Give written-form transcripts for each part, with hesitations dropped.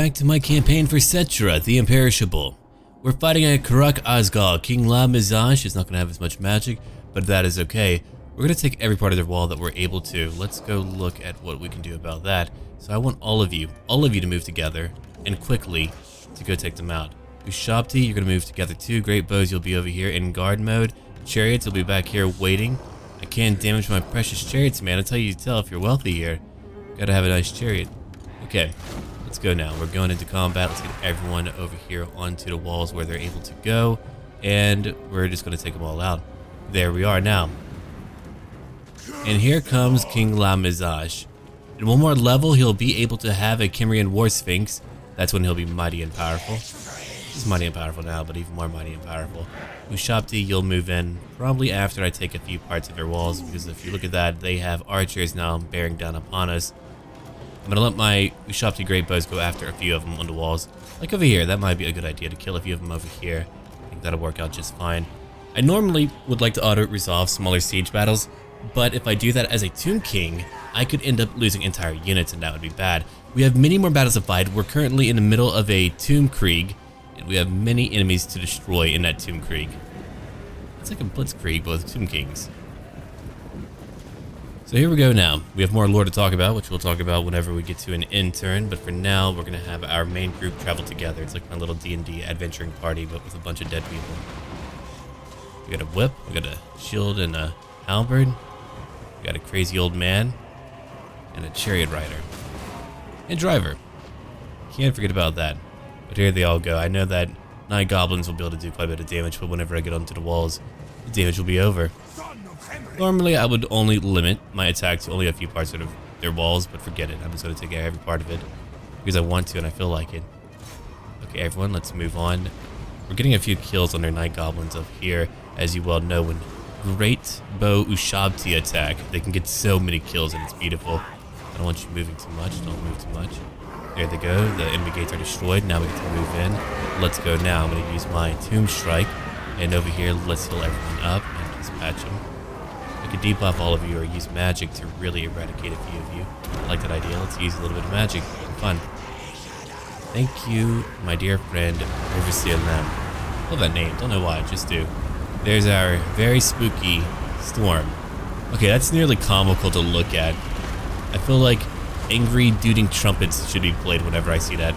back to my campaign for Settra, the Imperishable. We're fighting a Karak Azgal. King La-Mizaj is not going to have as much magic, but that is okay. We're going to take every part of their wall that we're able to. Let's go look at what we can do about that. So I want all of you to move together and quickly to go take them out. Ushabti, you're going to move together too. Great bows, you'll be over here in guard mode. Chariots will be back here waiting. I can't damage my precious chariots, man. That's how you tell if you're wealthy here. Gotta have a nice chariot. Okay, let's go now. We're going into combat. Let's get everyone over here onto the walls where they're able to go. And we're just going to take them all out. There we are now. And here comes King La-Mizaj. In one more level, he'll be able to have a Kimrian War Sphinx. That's when he'll be mighty and powerful. He's mighty and powerful now, but even more mighty and powerful. Ushabti, you'll move in probably after I take a few parts of their walls, because if you look at that, they have archers now bearing down upon us. I'm going to let my Ushabti great bows go after a few of them on the walls. Like over here, that might be a good idea to kill a few of them over here. I think that'll work out just fine. I normally would like to auto-resolve smaller siege battles, but if I do that as a Tomb King, I could end up losing entire units, and that would be bad. We have many more battles to fight. We're currently in the middle of a Tomb Krieg, and we have many enemies to destroy in that Tomb Krieg. It's like a blitzkrieg, but with Tomb Kings. So here we go now. We have more lore to talk about, which we'll talk about whenever we get to an end turn, but for now, we're going to have our main group travel together. It's like my little D&D adventuring party, but with a bunch of dead people. We got a whip, we got a shield and a halberd, we got a crazy old man, and a chariot rider. And driver. Can't forget about that. But here they all go. I know that 9 goblins will be able to do quite a bit of damage, but whenever I get onto the walls, the damage will be over. Normally, I would only limit my attack to only a few parts of their walls, but forget it. I'm just going to take every part of it because I want to and I feel like it. Okay, everyone, let's move on. We're getting a few kills on their 9 goblins up here. As you well know, when Great Bow Ushabti attack, they can get so many kills and it's beautiful. I don't want you moving too much. Don't move too much. There they go. The enemy gates are destroyed. Now we get to move in. Let's go now. I'm going to use my Tomb Strike. And over here, let's heal everyone up and dispatch them. I could debuff all of you or use magic to really eradicate a few of you. I like that idea. Let's use a little bit of magic. Fun. Thank you, my dear friend, Overseer Lem. Love that name. Don't know why. Just do. There's our very spooky storm. Okay, that's nearly comical to look at. I feel like angry duding trumpets should be played whenever I see that.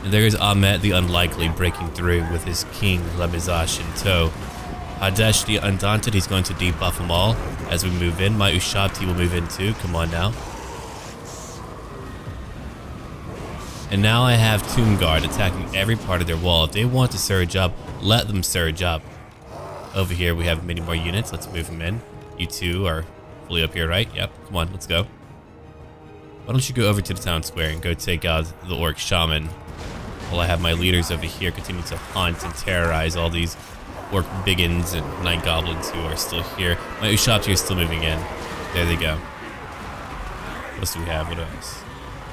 And there's Ahmet the Unlikely breaking through with his king La-Mizaj in tow. Hadesh the Undaunted, he's going to debuff them all as we move in. My Ushabti will move in too. Come on now. And now I have Tomb Guard attacking every part of their wall. If they want to surge up, let them surge up. Over here we have many more units. Let's move them in. You two are fully up here, right? Yep. Come on, let's go. Why don't you go over to the town square and go take out the orc shaman, while I have my leaders over here continue to haunt and terrorize all these orc biggins and night goblins who are still here. My Ushabti are still moving in. There they go. What else do we have? What else?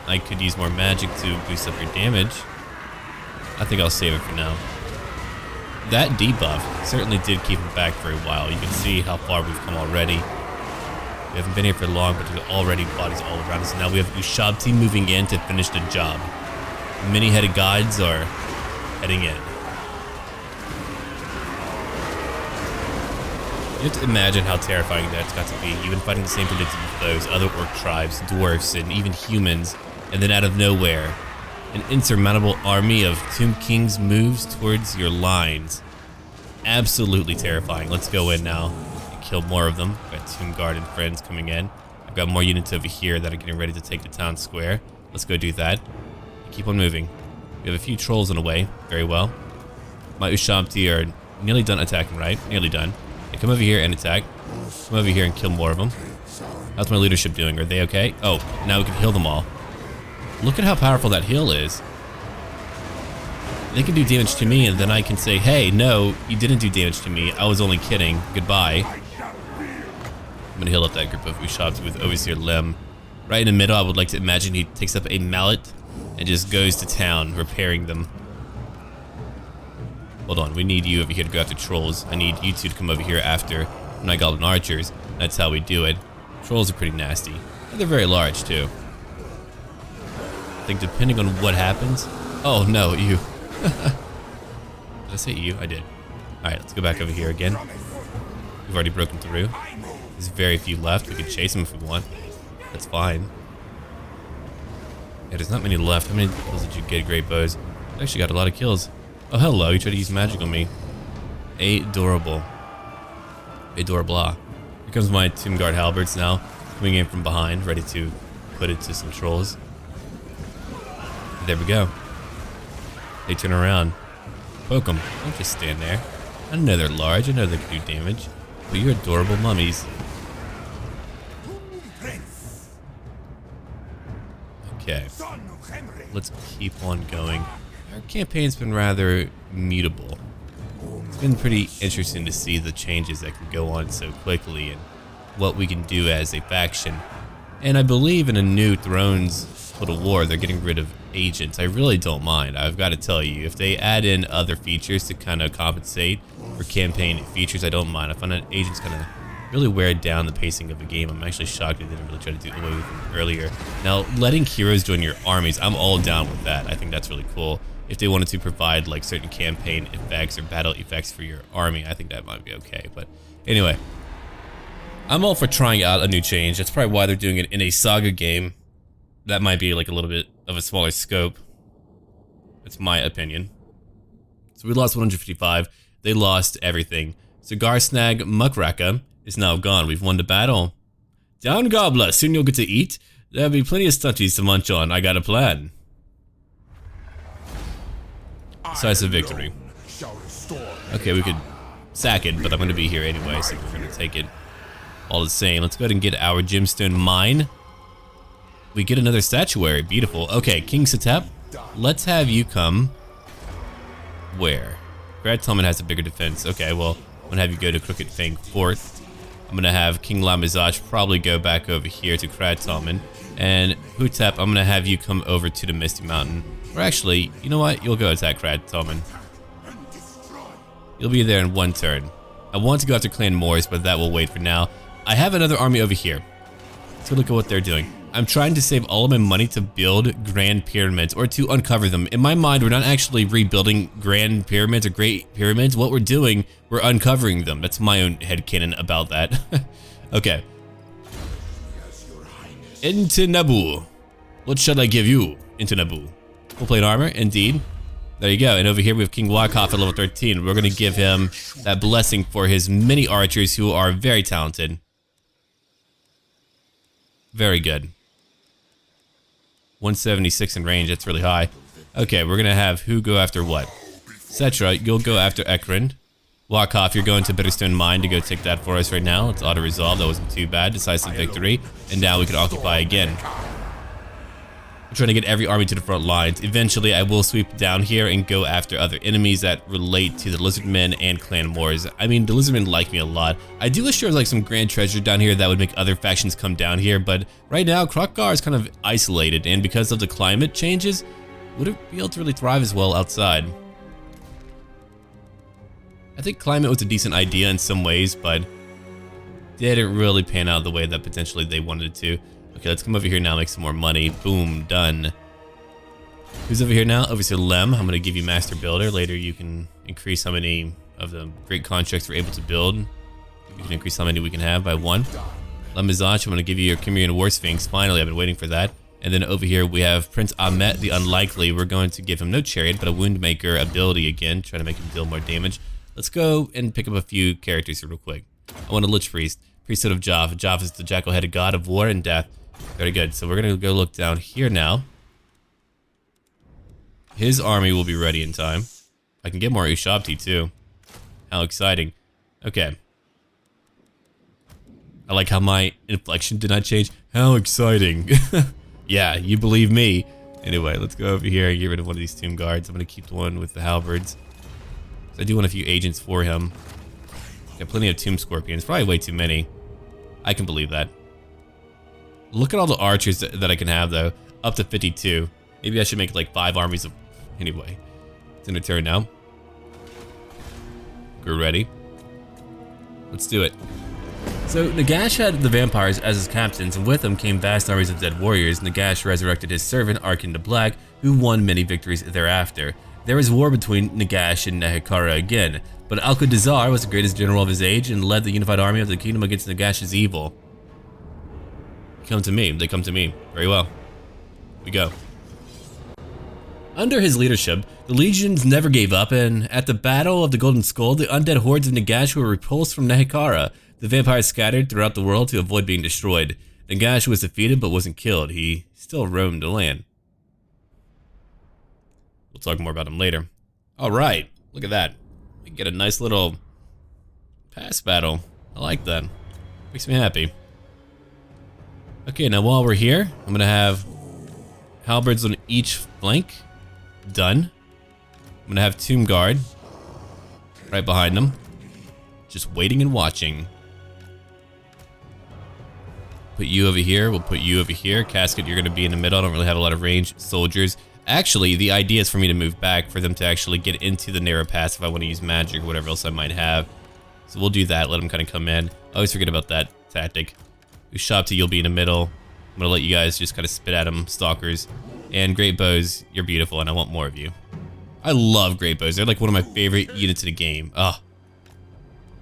I could use more magic to boost up your damage. I think I'll save it for now. That debuff certainly did keep him back for a while. You can see how far we've come already. We haven't been here for long, but there's already bodies all around us. Now we have Ushabti moving in to finish the job. Many-headed gods are heading in. You have to imagine how terrifying that's got to be. You've been fighting the same predictable foes, other orc tribes, dwarfs, and even humans, and then out of nowhere, an insurmountable army of Tomb Kings moves towards your lines. Absolutely terrifying. Let's go in now and kill more of them. I've got Tomb Guard and friends coming in. I've got more units over here that are getting ready to take the town square. Let's go do that. Keep on moving. We have a few trolls on the way. Very well. My Ushabti are nearly done attacking, right? Nearly done. Hey, come over here and attack. Come over here and kill more of them. How's my leadership doing? Are they okay? Oh, now we can heal them all. Look at how powerful that heal is. They can do damage to me, and then I can say, hey, no, you didn't do damage to me. I was only kidding. Goodbye. I'm gonna heal up that group of Ushabti with Overseer Lem. Right in the middle, I would like to imagine he takes up a mallet and just goes to town, repairing them. Hold on, we need you over here to go after trolls. I need you two to come over here after Night Goblin archers. That's how we do it. Trolls are pretty nasty. And they're very large, too. think depending on what happens. Oh no, you. Did I say you? I did. Alright, let's go back over here again. We've already broken through. There's very few left. We can chase them if we want. That's fine. Yeah, there's not many left. How many kills did you get, Great Bows? I actually got a lot of kills. Oh, hello. You tried to use magic on me. Adorable. Adorable. Here comes my Tomb Guard halberds now. Coming in from behind, ready to put it to some trolls. There we go. They turn around. Poke them. Don't just stand there. I know they're large. I know they can do damage. But you're adorable mummies. Okay. Let's keep on going. Our campaign's been rather mutable. It's been pretty interesting to see the changes that can go on so quickly and what we can do as a faction. And I believe in a new Thrones Total War, they're getting rid of agents. I really don't mind. I've got to tell you, if they add in other features to kind of compensate for campaign features, I don't mind. I find that agents kind of really wear down the pacing of the game. I'm actually shocked they didn't really try to do away with them earlier. Now, letting heroes join your armies, I'm all down with that. I think that's really cool. If they wanted to provide like certain campaign effects or battle effects for your army, I think that might be okay. But anyway, I'm all for trying out a new change. That's probably why they're doing it in a saga game. That might be like a little bit of a smaller scope. That's my opinion. So we lost 155. They lost everything. Cigar Snag Muckraka is now gone. We've won the battle. Down Gobbler, soon you'll get to eat. There'll be plenty of stunties to munch on. I got a plan. Decisive victory. Okay, we could sack it, but I'm going to be here anyway, so we're going to take it all the same. Let's go ahead and get our gemstone mine. We get another statuary. Beautiful. Okay, King Khatep, let's have you come. Where? Brad Tillman has a bigger defense. Okay, well, I'm going to have you go to Crooked Fang Fort. I'm going to have King Lamizaj probably go back over here to Krattalman. And Hutep, I'm going to have you come over to the Misty Mountain. Or actually, you know what? You'll go attack Krattalman. You'll be there in one turn. I want to go after Clan Moors, but that will wait for now. I have another army over here. Let's go look at what they're doing. I'm trying to save all of my money to build Grand Pyramids, or to uncover them. In my mind, we're not actually rebuilding Grand Pyramids or Great Pyramids. What we're doing, we're uncovering them. That's my own headcanon about that. Okay. Into Naboo. What shall I give you, Into Naboo? Full plate armor, indeed. There you go. And over here we have King Warkoff at level 13. We're going to give him that blessing for his many archers who are very talented. Very good. 176 in range, that's really high. Okay, we're gonna have who go after what? Settra, you'll go after Ekran. Warkoff, you're going to Bitterstone Mine to go take that for us right now. Let's auto-resolve, that wasn't too bad. Decisive victory, and now we can occupy again. I'm trying to get every army to the front lines. Eventually, I will sweep down here and go after other enemies that relate to the Lizardmen and Clan Moors. I mean, the Lizardmen like me a lot. I do wish there was like some grand treasure down here that would make other factions come down here, but right now, Krokkar is kind of isolated, and because of the climate changes, would it be able to really thrive as well outside? I think climate was a decent idea in some ways, but didn't really pan out the way that potentially they wanted it to. Okay, let's come over here now, make some more money. Boom, done. Who's over here now? Obviously Lem. I'm gonna give you Master Builder. Later you can increase how many of the great contracts we're able to build. We can increase how many we can have by 1. Lamizaj, I'm gonna give you your Cimmerian War Sphinx. Finally, I've been waiting for that. And then over here we have Prince Ahmet the Unlikely. We're going to give him no chariot, but a Woundmaker ability again, trying to make him deal more damage. Let's go and pick up a few characters real quick. I want a Lich Priest. Priesthood of Jav. Jav is the jackal-headed god of war and death. Very good. So we're going to go look down here now. His army will be ready in time. I can get more Ushabti too. How exciting. Okay. I like how my inflection did not change. How exciting. Yeah, you believe me. Anyway, let's go over here and get rid of one of these Tomb Guards. I'm going to keep the one with the halberds. I do want a few agents for him. Got plenty of Tomb Scorpions. Probably way too many. I can believe that. Look at all the archers that I can have, though. Up to 52. Maybe I should make like 5 armies of... Anyway. It's in a turn now. We're ready. Let's do it. So Nagash had the vampires as his captains, and with them came vast armies of dead warriors. Nagash resurrected his servant Arkhan the Black, who won many victories thereafter. There was war between Nagash and Nehekharan again, but Alcudazar was the greatest general of his age and led the unified army of the kingdom against Nagash's evil. Come to me. They come to me. Very well. We go. Under his leadership, the legions never gave up, and at the Battle of the Golden Skull, the undead hordes of Nagash were repulsed from Nehekharan. The vampires scattered throughout the world to avoid being destroyed. Nagash was defeated but wasn't killed. He still roamed the land. We'll talk more about him later. Alright, look at that. We get a nice little pass battle. I like that. Makes me happy. Okay, now while we're here, I'm gonna have halberds on each flank. Done. I'm gonna have Tomb Guard right behind them. Just waiting and watching. Put you over here, we'll put you over here. Casket, you're gonna be in the middle. I don't really have a lot of range. Soldiers. Actually, the idea is for me to move back, for them to actually get into the narrow pass if I want to use magic or whatever else I might have. So we'll do that, let them kind of come in. I always forget about that tactic. Ushabti, you'll be in the middle. I'm gonna let you guys just kind of spit at them, stalkers. And great bows, you're beautiful, and I want more of you. I love great bows. They're like one of my favorite units in the game. Oh,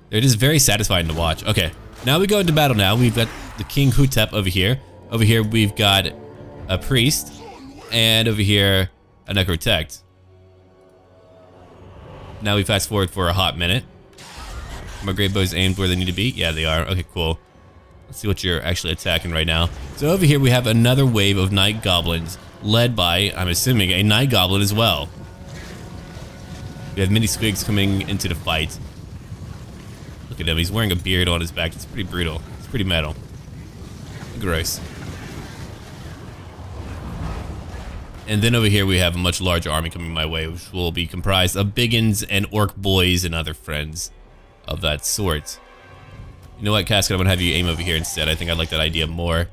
they're just very satisfying to watch. Okay, now we go into battle. Now we've got the King Khatep over here. Over here we've got a priest, and over here a necrotect. Now we fast forward for a hot minute. My great bows aimed where they need to be. Yeah, they are. Okay, cool. Let's see what you're actually attacking right now. So over here we have another wave of night goblins, led by, I'm assuming, a night goblin as well. We have mini squigs coming into the fight. Look at him, he's wearing a beard on his back. It's pretty brutal. It's pretty metal. Gross. And then over here we have a much larger army coming my way, which will be comprised of biggins and orc boys and other friends of that sort. You know what, Casket, I'm gonna have you aim over here instead. I think I like that idea more.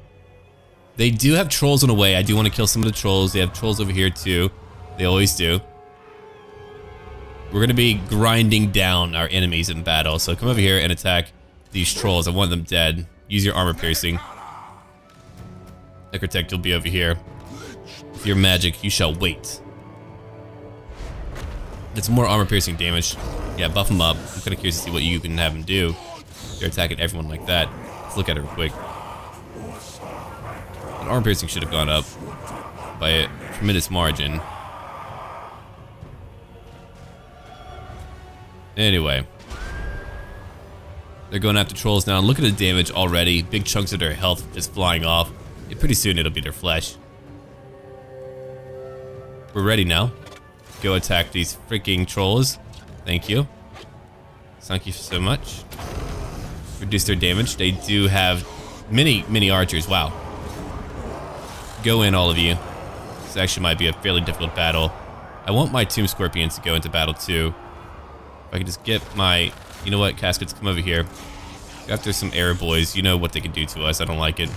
They do have trolls on the way. I do want to kill some of the trolls. They have trolls over here too. They always do. We're gonna be grinding down our enemies in battle. So come over here and attack these trolls. I want them dead. Use your armor piercing. Necrotect, you'll be over here. With your magic, you shall wait. It's more armor piercing damage. Yeah, buff them up. I'm kind of curious to see what you can have them do. They're attacking everyone like that. Let's look at it real quick. But armor piercing should have gone up by a tremendous margin. Anyway. They're going after trolls now. Look at the damage already. Big chunks of their health just flying off. Yeah, pretty soon it'll be their flesh. We're ready now. Go attack these freaking trolls. Thank you. Thank you so much. Reduce their damage. They do have many archers. Wow. Go in, all of you. This actually might be a fairly difficult battle. I want my Tomb Scorpions to go into battle too. If I can just get my... You know what, Caskets, come over here. Go after some air boys. You know what they can do to us. I don't like it.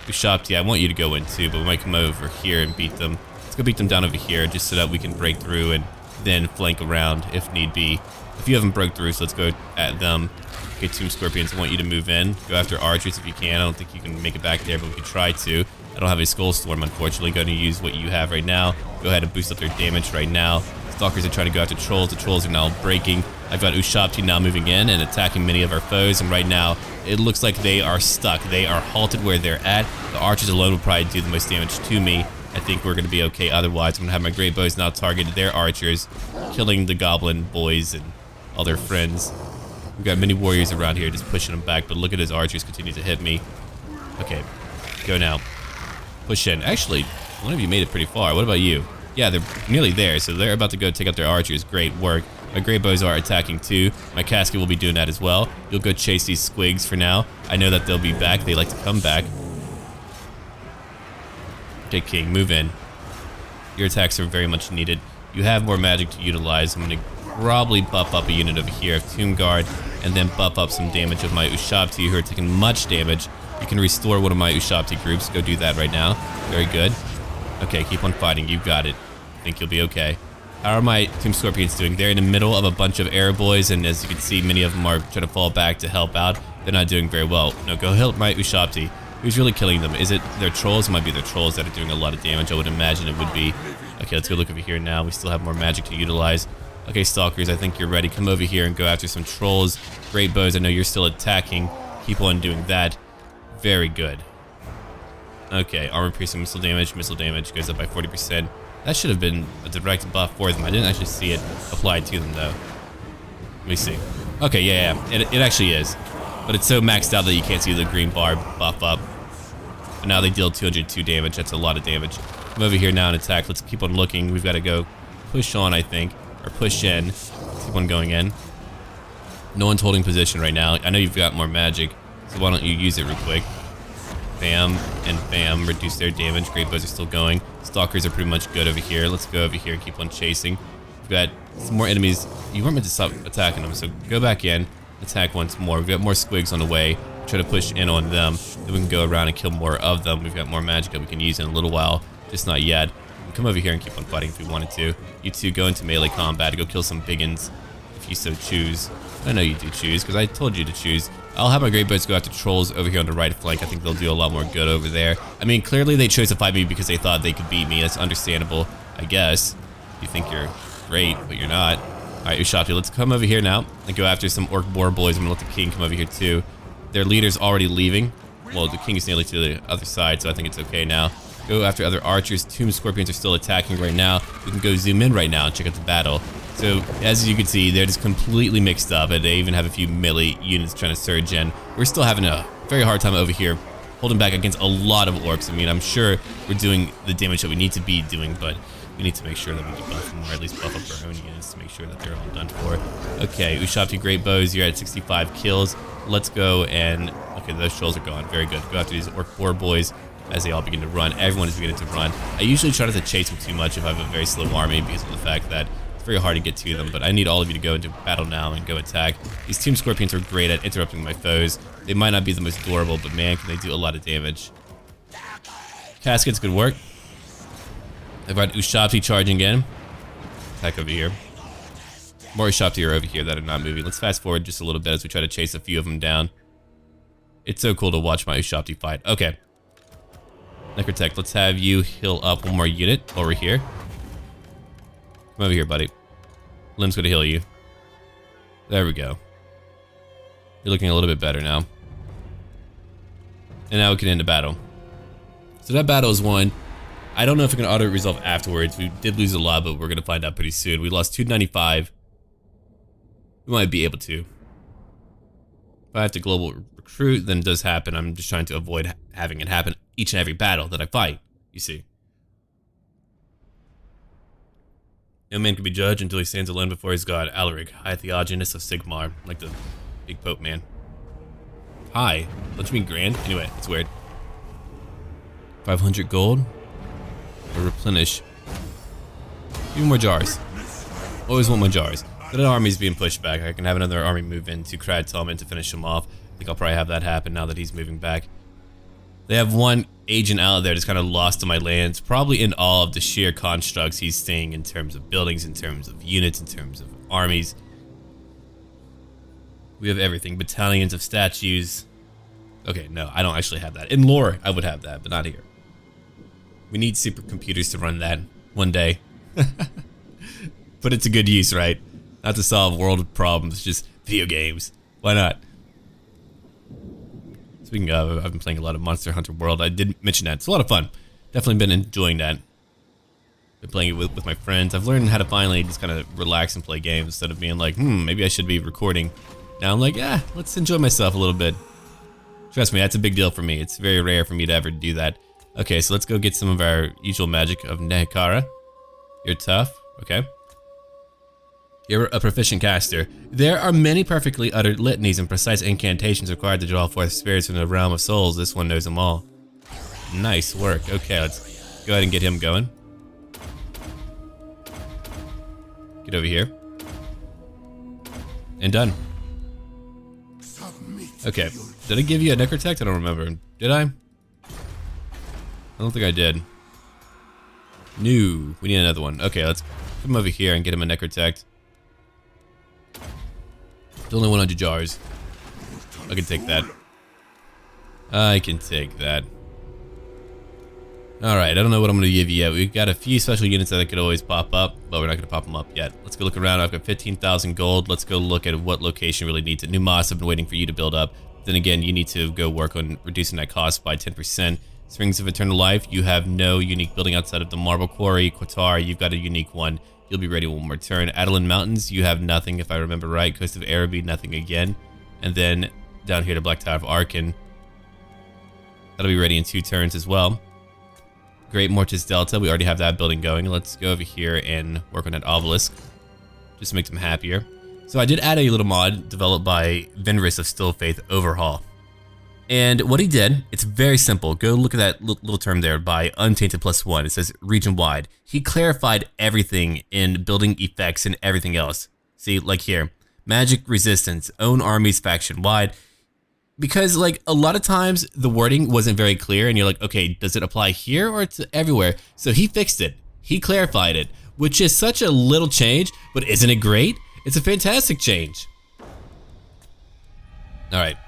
Ushabti, I want you to go in too, but we might come over here and beat them. Let's go beat them down over here just so that we can break through and then flank around if need be. If you haven't broke through, so let's go at them. Okay, Tomb Scorpions, I want you to move in. Go after archers if you can. I don't think you can make it back there, but we could try to. I don't have a Skull Storm, unfortunately. Going to use what you have right now. Go ahead and boost up their damage right now. Stalkers are trying to go after trolls. The trolls are now breaking. I've got Ushabti now moving in and attacking many of our foes, and right now it looks like they are stuck. They are halted where they're at. The archers alone will probably do the most damage to me. I think we're going to be okay otherwise. I'm going to have my great bows now target their archers, killing the goblin boys and all their friends. We've got many warriors around here just pushing them back, but look at his archers continue to hit me. Okay, go now. Push in. Actually, one of you made it pretty far. What about you? Yeah, they're nearly there, so they're about to go take out their archers. Great work. My great bows are attacking too. My casket will be doing that as well. You'll go chase these squigs for now. I know that they'll be back. They like to come back. Okay, King, move in. Your attacks are very much needed. You have more magic to utilize. I'm going to probably buff up a unit over here of Tomb Guard and then buff up some damage of my Ushabti who are taking much damage. You can restore one of my Ushabti groups. Go do that right now. Very good. Okay, keep on fighting. You got it. I think you'll be okay. How are my Tomb Scorpions doing? They're in the middle of a bunch of air boys, and as you can see, many of them are trying to fall back to help out. they're not doing very well. No, go help my Ushabti. Who's really killing them? Is it their trolls? It might be their trolls that are doing a lot of damage. I would imagine it would be. Okay, let's go look over here now. We still have more magic to utilize. Okay, Stalkers, I think you're ready. Come over here and go after some trolls. Great bows, I know you're still attacking. Keep on doing that. Very good. Okay, armor piercing missile damage goes up by 40%. That should have been a direct buff for them. I didn't actually see it applied to them though. Let me see. Okay, yeah, it actually is. But it's so maxed out that you can't see the green bar buff up. But now they deal 202 damage. That's a lot of damage. Come over here now and attack. Let's keep on looking. We've got to go push on, I think. Or push in. Let's keep on going in. No one's holding position right now. I know you've got more magic, so why don't you use it real quick. Bam and bam. Reduce their damage. Great bows are still going. Stalkers are pretty much good over here. Let's go over here and keep on chasing. We've got some more enemies. You weren't meant to stop attacking them, so go back in. Attack once more. We've got more squigs on the way. Try to push in on them. Then we can go around and kill more of them. We've got more magic that we can use in a little while. Just not yet. We can come over here and keep on fighting if we wanted to. You two go into melee combat to go kill some biggins if you so choose. I know you do choose because I told you to choose. I'll have my great boats go after trolls over here on the right flank. I think they'll do a lot more good over there. I mean, clearly they chose to fight me because they thought they could beat me. That's understandable, I guess. You think you're great, but you're not. Alright, Ushabti, let's come over here now and go after some orc boar boys. I'm gonna let the king come over here too. Their leader's already leaving. Well, the king is nearly to the other side, so I think it's okay now. Go after other archers. Tomb scorpions are still attacking right now. We can go zoom in right now and check out the battle. So, as you can see, they're just completely mixed up, and they even have a few melee units trying to surge in. We're still having a very hard time over here, holding back against a lot of orcs. I mean, I'm sure we're doing the damage that we need to be doing, but we need to make sure that we debuff them, or at least buff up our own units to make sure that they're all done for. Okay, Ushabti Great Bows, you're at 65 kills. Let's go and... Okay, those trolls are gone. Very good. Go after these orc boar boys as they all begin to run. Everyone is beginning to run. I usually try not to chase them too much if I have a very slow army because of the fact that it's very hard to get to them, but I need all of you to go into battle now and go attack. These Tomb Scorpions are great at interrupting my foes. They might not be the most durable, but man, can they do a lot of damage. Caskets, good work. I've got Ushabti charging in. Attack over here. More Ushabti are over here that are not moving. Let's fast forward just a little bit as we try to chase a few of them down. It's so cool to watch my Ushabti fight. Okay. Necrotech, let's have you heal up one more unit over here. Come over here, buddy. Lim's gonna heal you. There we go. You're looking a little bit better now. And now we can end the battle. So that battle is won. I don't know if we can auto-resolve afterwards. We did lose a lot, but we're gonna find out pretty soon. We lost 295. We might be able to. If I have to global recruit, then it does happen. I'm just trying to avoid having it happen each and every battle that I fight, you see. No man can be judged until he stands alone before his god, Alaric, High Theogenist of Sigmar, like the big pope man. Hi, don't you mean grand? Anyway, it's weird. 500 gold. Or replenish. Even more jars. Always want more jars. That army's being pushed back. I can have another army move into Krattalman to finish him off. I think I'll probably have that happen now that he's moving back. They have one agent out there that's kind of lost to my lands, probably in all of the sheer constructs he's seeing in terms of buildings, in terms of units, in terms of armies. We have everything. Battalions of statues. Okay, no, I don't actually have that. In lore, I would have that, but not here. We need supercomputers to run that one day. Put it to good use, right? Not to solve world problems, just video games. Why not? Speaking of, I've been playing a lot of Monster Hunter World. I did mention that. It's a lot of fun. Definitely been enjoying that. Been playing it with my friends. I've learned how to finally just kind of relax and play games instead of being like, maybe I should be recording. Now I'm like, let's enjoy myself a little bit. Trust me, that's a big deal for me. It's very rare for me to ever do that. Okay, so let's go get some of our usual magic of Nehekharan. You're tough. Okay. You're a proficient caster. There are many perfectly uttered litanies and precise incantations required to draw forth spirits from the realm of souls. This one knows them all. Nice work. Okay, let's go ahead and get him going. Get over here. And done. Okay. Did I give you a Necrotect? I don't remember. Did I? I don't think I did. No. We need another one. Okay, let's come over here and get him a Necrotect. There's only 100 jars. I can take that. I can take that. Alright, I don't know what I'm going to give you yet. We've got a few special units that could always pop up, but we're not going to pop them up yet. Let's go look around. I've got 15,000 gold. Let's go look at what location really needs it. New Moss, I've been waiting for you to build up. Then again, you need to go work on reducing that cost by 10%. Springs of Eternal Life, you have no unique building outside of the Marble Quarry. Qatar, you've got a unique one. You'll be ready one more turn. Adelan Mountains, you have nothing if I remember right. Coast of Araby, nothing again. And then down here to Black Tower of Arkhan. That'll be ready in 2 turns as well. Great Mortis Delta, we already have that building going. Let's go over here and work on that obelisk, just to make them happier. So I did add a little mod developed by Venris of Still Faith, Overhaul. And what he did, it's very simple. Go look at that little term there by Untainted +1. It says region wide. He clarified everything in building effects and everything else. See, like here, magic resistance, own armies faction wide. Because like a lot of times the wording wasn't very clear and you're like, okay, does it apply here or to everywhere? So he fixed it. He clarified it, which is such a little change, but isn't it great? It's a fantastic change. All right.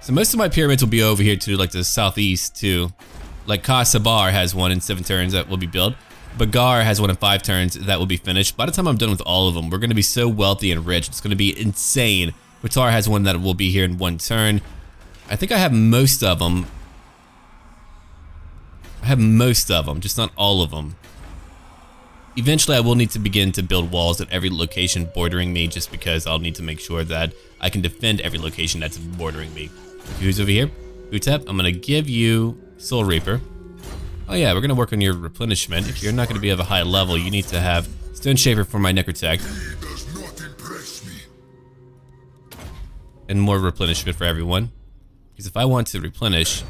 So most of my pyramids will be over here to like the southeast too. Like Kasabar has one in 7 turns that will be built. Bagar has one in 5 turns that will be finished. By the time I'm done with all of them, we're gonna be so wealthy and rich. It's gonna be insane. Qatar has one that will be here in 1 turn. I think I have most of them. I have most of them, just not all of them. Eventually I will need to begin to build walls at every location bordering me, just because I'll need to make sure that I can defend every location that's bordering me. Who's over here? Khatep, I'm gonna give you Soul Reaper. Oh yeah, we're gonna work on your replenishment. If you're not gonna be of a high level, you need to have Stone Shaper for my Necrotech. And more replenishment for everyone. Because if I want to replenish,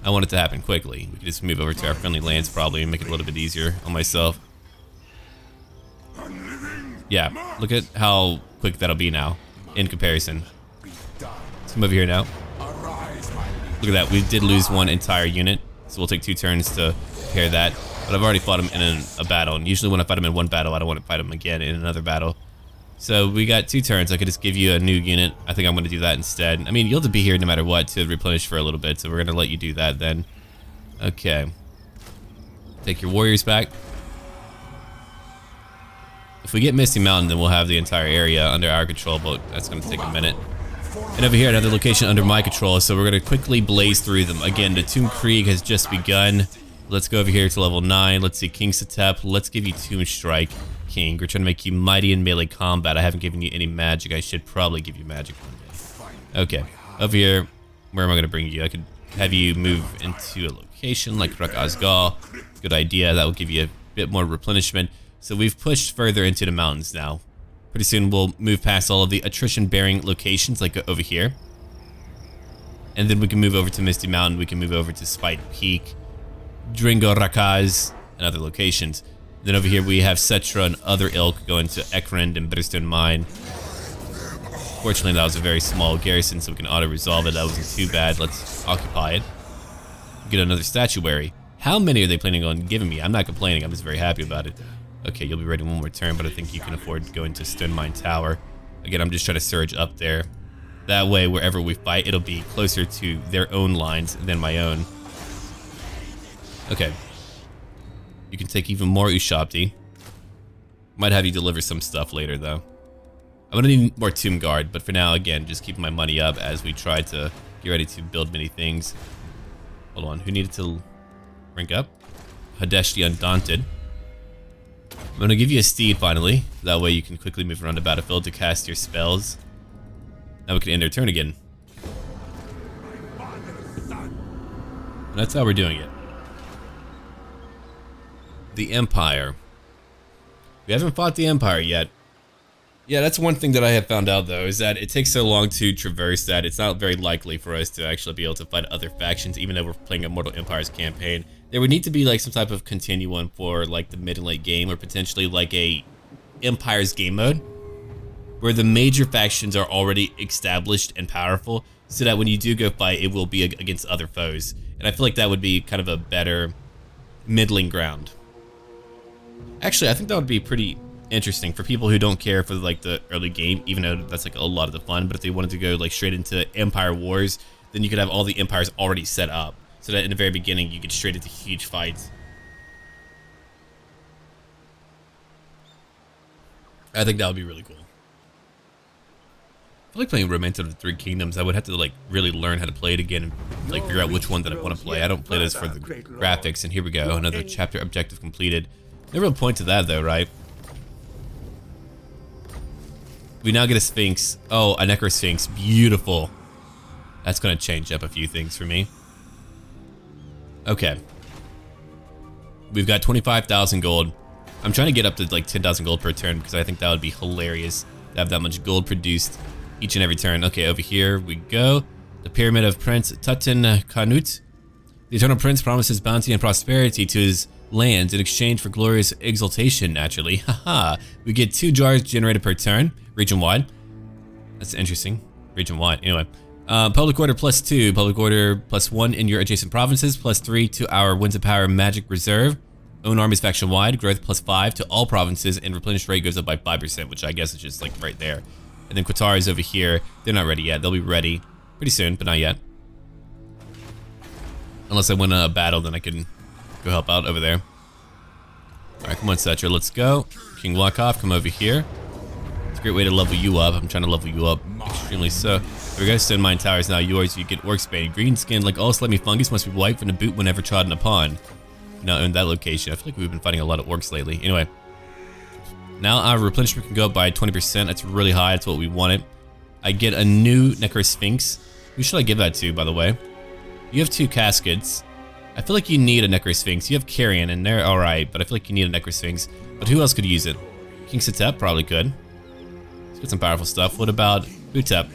I want it to happen quickly. We can just move over to our friendly lands probably and make it a little bit easier on myself. Yeah, look at how quick that'll be now in comparison. Let's come over here now. Look at that, we did lose 1 entire unit, so we'll take 2 turns to repair that. But I've already fought him in a battle, and usually when I fight him in 1 battle, I don't want to fight him again in another battle. So we got 2 turns. I could just give you a new unit. I think I'm going to do that instead. I mean, you'll have to be here no matter what to replenish for a little bit, so we're going to let you do that then. Okay. Take your warriors back. If we get Misty Mountain, then we'll have the entire area under our control, but that's going to take a minute. And over here, another location under my control, so we're going to quickly blaze through them. Again, the Tomb Krieg has just begun. Let's go over here to level 9. Let's see, King Khatep. Let's give you Tomb Strike. King, we're trying to make you mighty in melee combat. I haven't given you any magic. I should probably give you magic one day. Okay, over here, where am I going to bring you? I could have you move into a location like Krak Azgal. Good idea. That will give you a bit more replenishment. So we've pushed further into the mountains now. Pretty soon we'll move past all of the attrition-bearing locations like over here. And then we can move over to Misty Mountain. We can move over to Spite Peak, Dringo Rakaz, and other locations. Then over here we have Settra and other ilk going to Ekrend and Bitterstone Mine. Fortunately, that was a very small garrison, so we can auto-resolve it. That wasn't too bad. Let's occupy it. Get another statuary. How many are they planning on giving me? I'm not complaining. I'm just very happy about it. Okay, you'll be ready 1 more turn, but I think you can afford going to Stone Mine Tower. Again, I'm just trying to surge up there. That way, wherever we fight, it'll be closer to their own lines than my own. Okay. You can take even more Ushabti. Might have you deliver some stuff later, though. I'm gonna need more Tomb Guard, but for now, again, just keep my money up as we try to get ready to build many things. Hold on, who needed to rank up? Hadesh the Undaunted. I'm gonna give you a steed finally. That way you can quickly move around the battlefield to cast your spells. Now we can end our turn again. And that's how we're doing it. The Empire. We haven't fought the Empire yet. Yeah, that's one thing that I have found out though, is that it takes so long to traverse that it's not very likely for us to actually be able to fight other factions, even though we're playing a Mortal Empires campaign. There would need to be like some type of continuum for like the mid and late game, or potentially like a Empires game mode, where the major factions are already established and powerful, so that when you do go fight, it will be against other foes. And I feel like that would be kind of a better middling ground. Actually, I think that would be pretty interesting for people who don't care for like the early game, even though that's like a lot of the fun. But if they wanted to go like straight into Empire Wars, then you could have all the empires already set up, so that in the very beginning you get straight into huge fights. I think that would be really cool. I feel like playing Romance of the Three Kingdoms. I would have to like really learn how to play it again and like figure out which one that I want to play. I don't play this for the graphics. And here we go, another chapter objective completed. No real point to that though, right? We now get a Sphinx. Oh, a Necro Sphinx. Beautiful. That's gonna change up a few things for me. Okay. We've got 25,000 gold. I'm trying to get up to like 10,000 gold per turn because I think that would be hilarious to have that much gold produced each and every turn. Okay, over here we go. The Pyramid of Prince Tutin Kanut. The Eternal Prince promises bounty and prosperity to his lands in exchange for glorious exaltation, naturally. Haha. We get 2 jars generated per turn, region-wide. That's interesting. Region-wide. Anyway. Public order +2. Public order +1 in your adjacent provinces. +3 to our Winds of Power magic reserve. Own armies faction-wide. Growth +5 to all provinces. And replenish rate goes up by 5%, which I guess is just like right there. And then Qatar is over here. They're not ready yet. They'll be ready pretty soon, but not yet. Unless I win a battle, then I can go help out over there. Alright, come on, Settra, let's go. King Walkoff, come over here. It's a great way to level you up. I'm trying to level you up extremely so. Here we go, Stone Mine Tower is now yours. You get Orcsbane. Green skin, like all slimy fungus, must be wiped from the boot whenever trodden upon. Now own that location. I feel like we've been fighting a lot of orcs lately. Anyway. Now our replenishment can go up by 20%. That's really high. That's what we wanted. I get a new Necro Sphinx. Who should I give that to, by the way? You have 2 caskets. I feel like you need a Necro Sphinx. You have Carrion, and they're alright, but I feel like you need a Necro Sphinx. But who else could use it? King Khatep probably could. Let's get some powerful stuff. What about Khatep?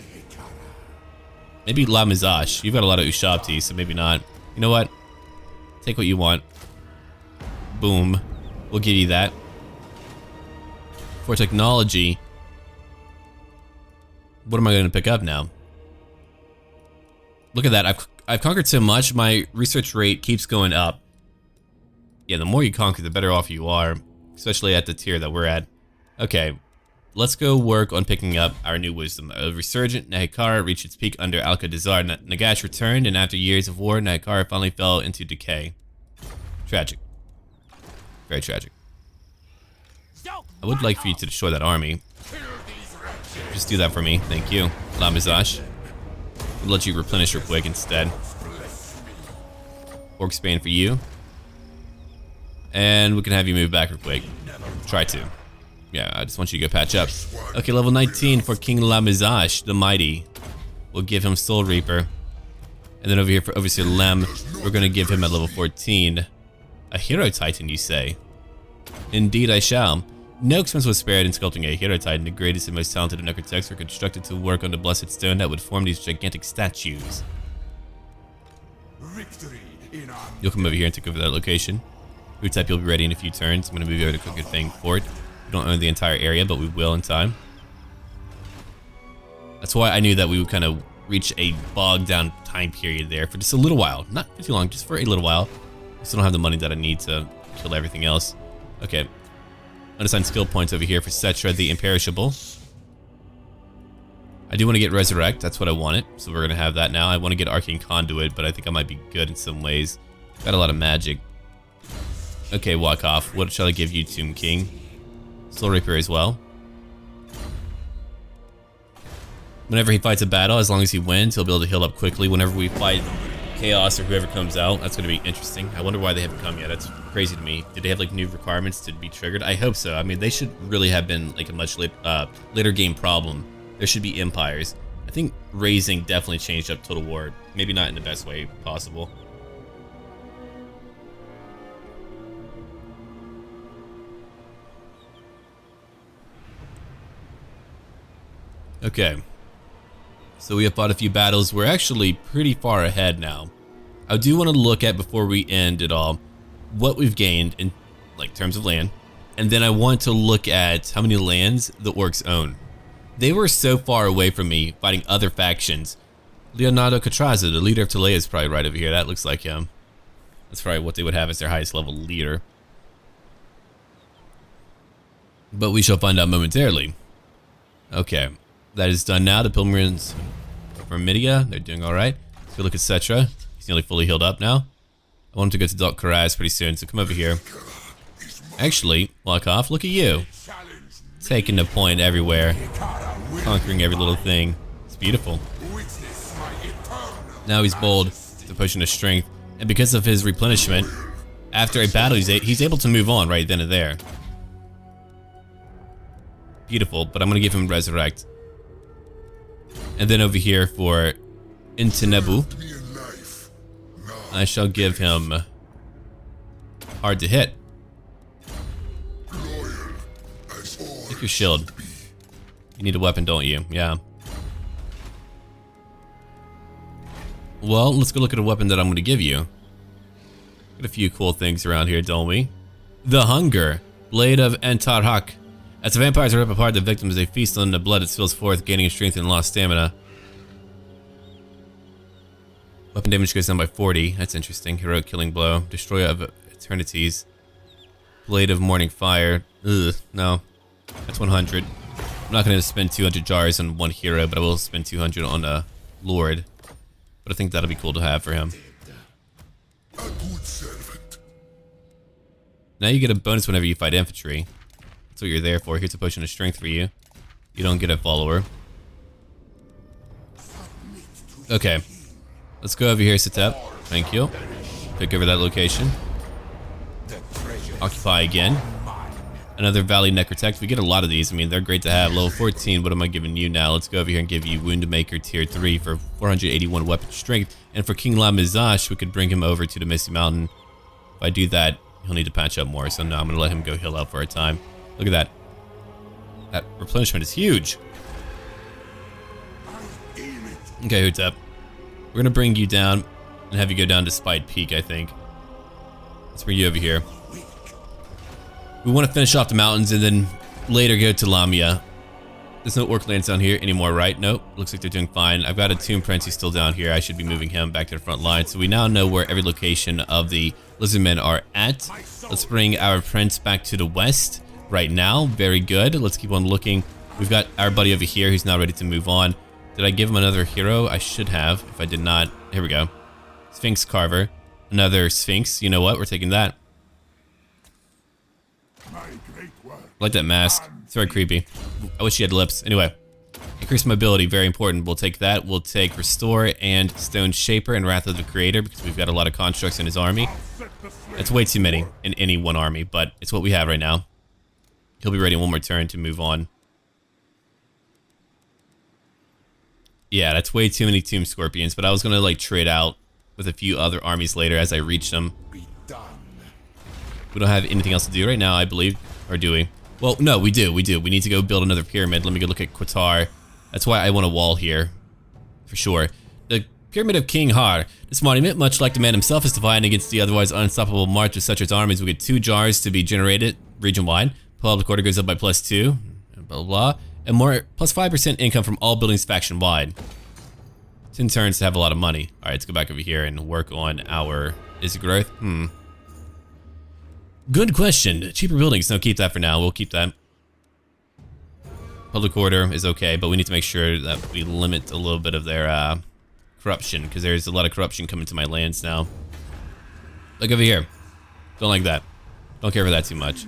Maybe La Mizash. You've got a lot of Ushabti, so maybe not. You know what? Take what you want. Boom. We'll give you that. For technology, what am I going to pick up now? Look at that. I've conquered so much, my research rate keeps going up. Yeah, the more you conquer, the better off you are, especially at the tier that we're at. Okay, let's go work on picking up our new wisdom. A resurgent Nehekharan reached its peak under Alcadazar. Nagash returned, and after years of war, Nehekharan finally fell into decay. Tragic. Very tragic. I would like for you to destroy that army. Just do that for me, thank you. La Mizash. We'll let you replenish real quick instead. Orcsbane for you. And we can have you move back real quick. Try to. Yeah, I just want you to go patch up. Okay, level 19 for King La Mizash, the Mighty. We'll give him Soul Reaper. And then over here for Overseer Lem, we're going to give him at level 14. A Hero Titan, you say? Indeed I shall. No expense was spared in sculpting a Hero Titan. The greatest and most talented of Necrotechs were constructed to work on the blessed stone that would form these gigantic statues. You'll come over here and take over that location. Khatep, you'll be ready in a few turns. I'm going to move you over to Crooked Fang Fort. We don't own the entire area, but we will in time. That's why I knew that we would kind of reach a bogged down time period there for just a little while. Not for too long, just for a little while. I still don't have the money that I need to kill everything else. Okay. Unassigned skill points over here for Settra, the Imperishable. I do want to get Resurrect, that's what I wanted, so we're going to have that now. I want to get Arcane Conduit, but I think I might be good in some ways. Got a lot of magic. Okay, walk off. What shall I give you, Tomb King? Soul Reaper as well. Whenever he fights a battle, as long as he wins, he'll be able to heal up quickly. Whenever we fight Chaos or whoever comes out, that's going to be interesting. I wonder why they haven't come yet. That's crazy to me. Did they have like new requirements to be triggered? I hope so. I mean, they should really have been like a much later game problem. There should be empires. I think Raising definitely changed up Total War. Maybe not in the best way possible. Okay. So we have fought a few battles. We're actually pretty far ahead now. I do want to look at, before we end it all, what we've gained in like terms of land. And then I want to look at how many lands the orcs own. They were so far away from me fighting other factions. Leonardo Catraza, the leader of Talea, is probably right over here. That looks like him. That's probably what they would have as their highest level leader. But we shall find out momentarily. Okay, that is done now. The pilgrims from Midia, they're doing alright. Let's go look at Settra. He's nearly fully healed up now. I want him to go to Dok Karaz pretty soon, so come over here. Actually, Walkoff, look at you. Taking the point everywhere. Conquering every little thing. It's beautiful. Now he's bold. The potion of strength. And because of his replenishment, after a battle, he's able to move on right then and there. Beautiful, but I'm going to give him Resurrect. And then over here for Intenebu, I shall give him Hard to Hit. Take your shield. You need a weapon, don't you? Yeah. Well, let's go look at a weapon that I'm going to give you. Got a few cool things around here, don't we? The Hunger. Blade of Entarhak. As the vampires rip apart the victims, they feast on the blood that spills forth, gaining strength and lost stamina. Weapon damage goes down by 40. That's interesting. Heroic Killing Blow. Destroyer of Eternities. Blade of Morning Fire. Ugh, no. That's 100. I'm not going to spend 200 jars on one hero, but I will spend 200 on a Lord. But I think that'll be cool to have for him. Now you get a bonus whenever you fight infantry. That's what you're there for. Here's a potion of strength for you. You don't get a follower. Okay. Let's go over here, Khatep. Thank you. Take over that location. Occupy again. Another Valley Necrotect. We get a lot of these. I mean, they're great to have. Level 14, what am I giving you now? Let's go over here and give you Woundmaker Tier 3 for 481 weapon strength. And for King Lamizash, we could bring him over to the Misty Mountain. If I do that, he'll need to patch up more. So no, I'm going to let him go heal up for a time. Look at that. That replenishment is huge. Okay, Khatep. We're going to bring you down and have you go down to Spite Peak, I think. Let's bring you over here. We want to finish off the mountains and then later go to Lamia. There's no orc lands down here anymore, right? Nope. Looks like they're doing fine. I've got a Tomb Prince. He's still down here. I should be moving him back to the front line. So we now know where every location of the Lizardmen are at. Let's bring our Prince back to the west right now. Very good. Let's keep on looking. We've got our buddy over here who's now ready to move on. Did I give him another hero? I should have. If I did not, here we go. Sphinx Carver. Another Sphinx. You know what? We're taking that. I like that mask. It's very creepy. I wish he had lips. Anyway, increased mobility, very important. We'll take that. We'll take Restore and Stone Shaper and Wrath of the Creator because we've got a lot of constructs in his army. That's way too many in any one army, but it's what we have right now. He'll be ready in one more turn to move on. Yeah, that's way too many Tomb Scorpions, but I was gonna like trade out with a few other armies later as I reach them. We don't have anything else to do right now, I believe, or do we? Well, no, we do. We need to go build another pyramid. Let me go look at Qatar. That's why I want a wall here, for sure. The Pyramid of King Har. This monument, much like the man himself, is divided against the otherwise unstoppable march of Settra's armies. We get 2 jars to be generated region-wide. Public order goes up by +2, blah, blah, blah. And more, plus 5% income from all buildings faction-wide. 10 turns to have a lot of money. All right, let's go back over here and work on our... Is it growth? Good question. Cheaper buildings. No, keep that for now. We'll keep that. Public order is okay, but we need to make sure that we limit a little bit of their corruption, because there's a lot of corruption coming to my lands now. Look over here. Don't like that. Don't care for that too much.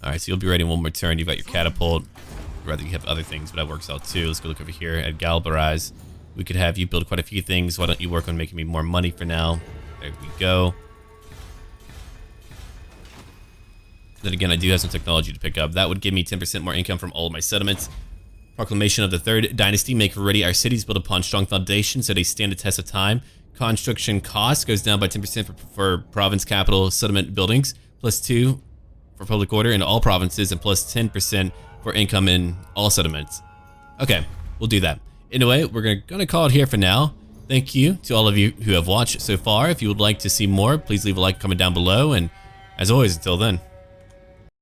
Alright, so you'll be ready in one more turn. You've got your catapult. I'd rather you have other things, but that works out too. Let's go look over here at Galbaraz. We could have you build quite a few things. Why don't you work on making me more money for now? There we go. Then again, I do have some technology to pick up. That would give me 10% more income from all of my settlements. Proclamation of the Third Dynasty. Make ready our cities built upon strong foundations so they stand the test of time. Construction cost goes down by 10% for province capital settlement buildings. +2 for public order in all provinces and +10% for income in all settlements. Okay, we'll do that. Anyway, we're gonna call it here for now. Thank you to all of you who have watched so far. If you would like to see more, please leave a like, comment down below. And as always, until then.